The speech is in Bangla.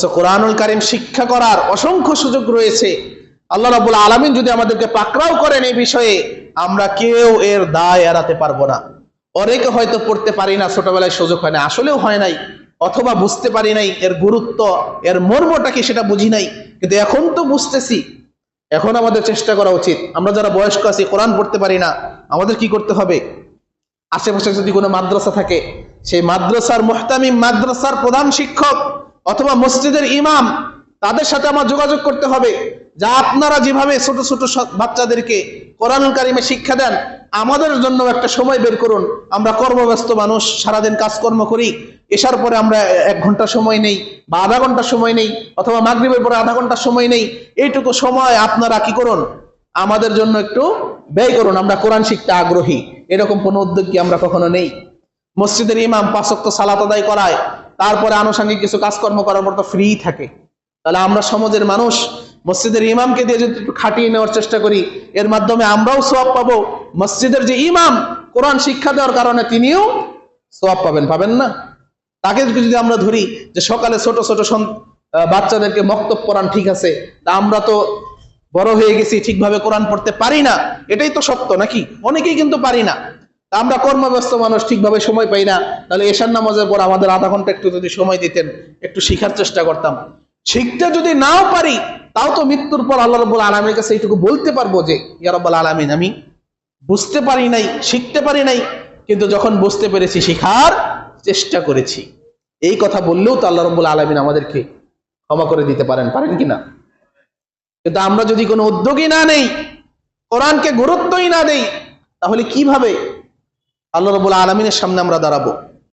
অথচ কোরআনুল কারীম শিক্ষা করার অসংখ্য সুযোগ রয়েছে। আল্লাহ রাব্বুল আলামিন যদি আমাদেরকে পাকড়াও করেন এই বিষয়ে, আমরা কেউ এর দায় এড়াতে পারবো না। অনেকে হয়তো পড়তে পারি না, ছোটবেলায় সুযোগ হয় না, আসলেও হয় নাই, অথবা বুঝতে পারি নাই এর গুরুত্ব, এর মর্মটা কি সেটা বুঝি নাই। কিন্তু এখন তো বুঝতেছি, এখন আমাদের চেষ্টা করা উচিত। আমরা যারা বয়স্ক আছি, কোরআন পড়তে পারি না, আমাদের কি করতে হবে? আশেপাশে যদি কোনো মাদ্রাসা থাকে, সেই মাদ্রাসার মুহতামিম, মাদ্রাসার প্রধান শিক্ষক অথবা মসজিদের ইমাম, তাদের সাথে আমার যোগাযোগ করতে হবে। যা আপনারা যেভাবে ছোট ছোট বাচ্চাদেরকে কোরআনুল কারীমে শিক্ষা দেন, আমাদের জন্য একটা সময় বের করুন। আমরা কর্মব্যস্ত মানুষ, সারাদিন কাজকর্ম করি, এসার পরে আমরা 1 ঘন্টা সময় নেই বা আধা ঘন্টা সময় নেই, অথবা মাগরিবের পরে আধা ঘন্টা সময় নেই। এইটুকু সময় আপনারা কি করুন, আমাদের জন্য একটু ব্যয় করুন। আমরা কোরআন শিখতে আগ্রহী, এরকম কোনো উদ্যোগ কি আমরা কখনো নেই? মসজিদের ইমাম 5 ওয়াক্ত সালাত আদায় করায়, তারপরে আনুষঙ্গিক কিছু কাজকর্ম করার পর তো ফ্রি থাকে। তাহলে আমরা সমাজের মানুষ মসজিদের ইমামকে দিয়ে যদি একটু খাটিয়ে নেওয়ার চেষ্টা করি, এর মাধ্যমে আমরাও সওয়াব পাবো, মসজিদের যে ইমাম কোরআন শিক্ষা দেওয়ার কারণে তিনিও সওয়াব পাবেন, পাবেন না? তাকে যদি আমরা ধরি যে সকালে ছোট ছোট বাচ্চাদেরকে মক্তব পড়ান, ঠিক আছে, তা আমরা তো বড় হয়ে গেছি, ঠিকভাবে কোরআন পড়তে পারি না, এটাই তো সত্য নাকি? অনেকেই কিন্তু পারি না। তা আমরা কর্মব্যস্ত মানুষ, ঠিকভাবে সময় পাই না। তাহলে এশার নামাজের পর আমাদের আধা ঘন্টা একটু যদি সময় দিতেন, একটু শিখার চেষ্টা করতাম। শিখতে যদি নাও পারি, তাও তো মৃত্যুর পর আল্লাহ রাব্বুল আলামিনের কাছে এইটুকু বলতে পারবো যে, ইয়া রাব্বুল আলামিন, আমি বুঝতে পারি নাই, শিখতে পারি নাই, কিন্তু যখন বুঝতে পেরেছি শিখার চেষ্টা করেছি। এই কথা বললেও তো আল্লাহ রাব্বুল আলামিন আমাদেরকে ক্ষমা করে দিতে পারেন, পারেন কিনা? কিন্তু আমরা যদি কোনো উদ্যোগই না নেই, কোরআনকে গুরুত্বই না দেই, তাহলে কিভাবে আল্লাহ রাব্বুল আলামিনের সামনে আমরা দাঁড়াবো?